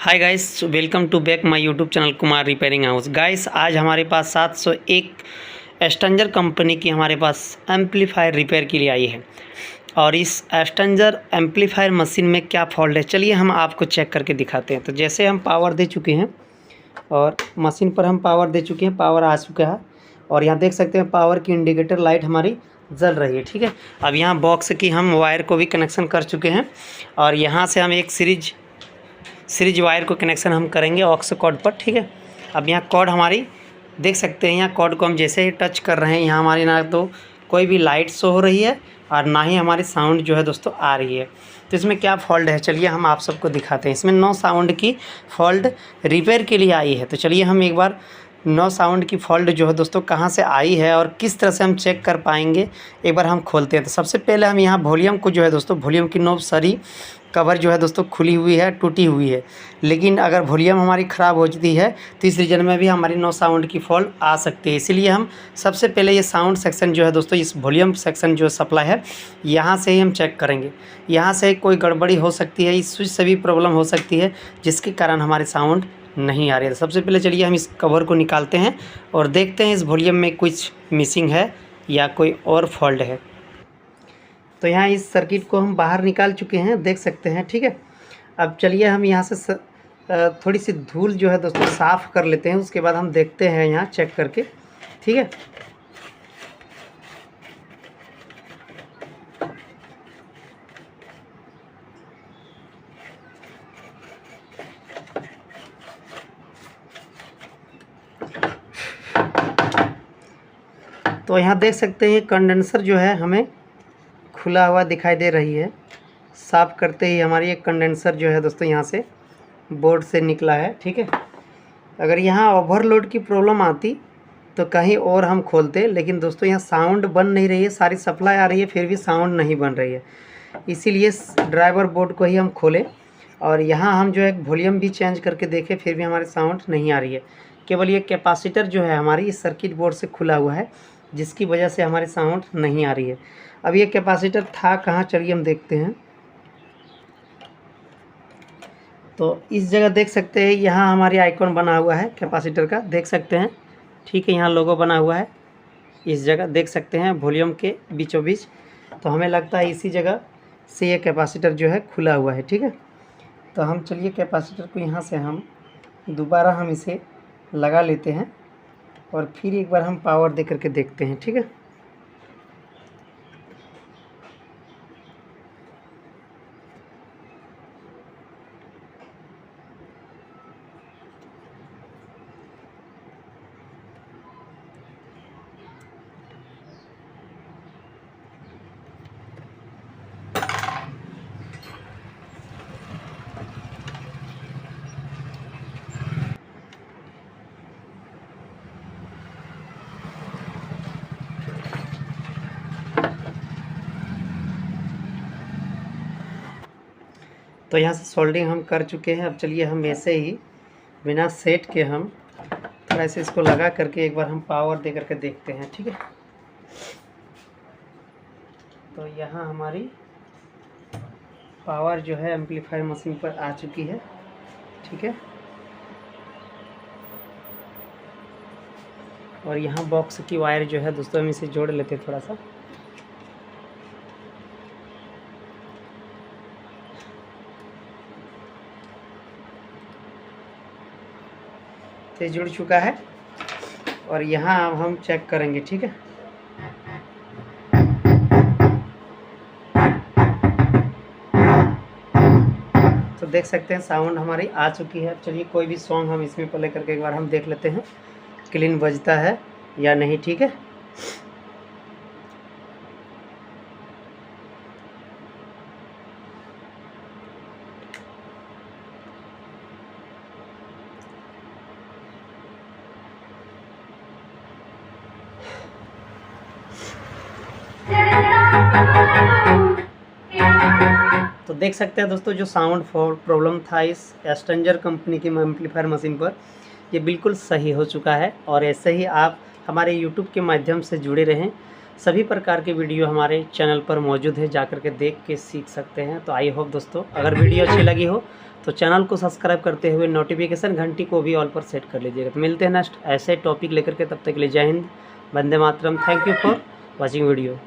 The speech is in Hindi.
Hi guys, welcome to back my YouTube channel Kumar repairing house. Guys, आज हमारे पास 701 एस्टेंजर कंपनी की हमारे पास एम्पलीफायर रिपेयर के लिए आई है। और इस एस्टेंजर एम्पलीफायर मशीन में क्या फॉल्ट है, चलिए हम आपको चेक करके दिखाते हैं। तो जैसे हम पावर दे चुके हैं और मशीन पर हम पावर दे चुके हैं, पावर आ चुका है और यहाँ देख सकते हैं पावर की इंडिकेटर लाइट हमारी जल रही है। ठीक है, अब यहाँ बॉक्स की हम वायर को भी कनेक्शन कर चुके हैं और यहाँ से हम एक सीरीज वायर को कनेक्शन हम करेंगे ऑक्स कॉर्ड पर। ठीक है, अब यहाँ कॉर्ड हमारी देख सकते हैं, यहाँ कॉर्ड को हम जैसे ही टच कर रहे हैं यहाँ हमारी ना तो कोई भी लाइट शो हो रही है और ना ही हमारी साउंड जो है दोस्तों आ रही है। तो इसमें क्या फॉल्ट है, चलिए हम आप सबको दिखाते हैं। इसमें नो साउंड की फॉल्ट रिपेयर के लिए आई है। तो चलिए हम एक बार नो साउंड की फॉल्ट जो है दोस्तों कहाँ से आई है और किस तरह से हम चेक कर पाएंगे, एक बार हम खोलते हैं। तो सबसे पहले हम यहाँ वॉल्यूम को जो है दोस्तों, वॉल्यूम की नॉब सारी कवर जो है दोस्तों खुली हुई है, टूटी हुई है। लेकिन अगर वॉल्यूम हमारी ख़राब हो जाती है तो इस रीजन में भी हमारी नो साउंड की फॉल्ट आ सकती है। इसीलिए हम सबसे पहले ये साउंड सेक्शन जो है दोस्तों, इस वॉल्यूम सेक्शन जो सप्लाई है यहाँ से ही हम चेक करेंगे। यहाँ से कोई गड़बड़ी हो सकती है, इस स्विच से भी प्रॉब्लम हो सकती है जिसके कारण हमारी साउंड नहीं आ रही है। तो सबसे पहले चलिए हम इस कवर को निकालते हैं और देखते हैं इस वॉल्यूम में कुछ मिसिंग है या कोई और फॉल्ट है। तो यहाँ इस सर्किट को हम बाहर निकाल चुके हैं, देख सकते हैं। ठीक है, अब चलिए हम यहाँ से थोड़ी सी धूल जो है दोस्तों साफ़ कर लेते हैं, उसके बाद हम देखते हैं यहाँ चेक करके। ठीक है, तो यहाँ देख सकते हैं कंडेंसर जो है हमें खुला हुआ दिखाई दे रही है। साफ़ करते ही हमारी एक कंडेंसर जो है दोस्तों यहाँ से बोर्ड से निकला है। ठीक है, अगर यहाँ ओवरलोड की प्रॉब्लम आती तो कहीं और हम खोलते, लेकिन दोस्तों यहाँ साउंड बन नहीं रही है, सारी सप्लाई आ रही है फिर भी साउंड नहीं बन रही है। इसीलिए ड्राइवर बोर्ड को ही हम खोले और यहाँ हम जो है वॉल्यूम भी चेंज करके देखें, फिर भी हमारी साउंड नहीं आ रही है। केवल ये कैपेसिटर जो है हमारी इस सर्किट बोर्ड से खुला हुआ है, जिसकी वजह से हमारी साउंड नहीं आ रही है। अब ये कैपेसिटर था कहाँ, चलिए हम देखते हैं। तो इस जगह देख सकते हैं, यहाँ हमारी आइकॉन बना हुआ है कैपेसिटर का, देख सकते हैं। ठीक है, यहाँ लोगो बना हुआ है, इस जगह देख सकते हैं वॉल्यूम के बीचों बीच। तो हमें लगता है इसी जगह से ये कैपेसिटर जो है खुला हुआ है। ठीक है, तो हम चलिए कैपेसिटर को यहाँ से हम दोबारा हम इसे लगा लेते हैं और फिर एक बार हम पावर दे करके देखते हैं। ठीक है, तो यहाँ से सोल्डिंग हम कर चुके हैं। अब चलिए हम ऐसे ही बिना सेट के हम थोड़ा से इसको लगा करके एक बार हम पावर दे करके देखते हैं। ठीक है, तो यहाँ हमारी पावर जो है एम्पलीफायर मशीन पर आ चुकी है। ठीक है, और यहाँ बॉक्स की वायर जो है दोस्तों हम इसे जोड़ लेते हैं थोड़ा सा। तो जुड़ चुका है और यहाँ अब हम चेक करेंगे। ठीक है, तो देख सकते हैं साउंड हमारी आ चुकी है। चलिए कोई भी सॉन्ग हम इसमें प्ले करके एक बार हम देख लेते हैं क्लीन बजता है या नहीं। ठीक है, तो देख सकते हैं दोस्तों जो साउंड प्रॉब्लम था इस एस्टेंजर कंपनी की एम्पलीफायर मशीन पर, ये बिल्कुल सही हो चुका है। और ऐसे ही आप हमारे यूट्यूब के माध्यम से जुड़े रहें। सभी प्रकार के वीडियो हमारे चैनल पर मौजूद है, जाकर के देख के सीख सकते हैं। तो आई होप दोस्तों अगर वीडियो अच्छी लगी हो तो चैनल को सब्सक्राइब करते हुए नोटिफिकेशन घंटी को भी ऑल पर सेट कर लीजिएगा। तो मिलते हैं नेक्स्ट ऐसे टॉपिक लेकर के, तब तक के लिए जय हिंद, वंदे मातरम। Thank you for watching video.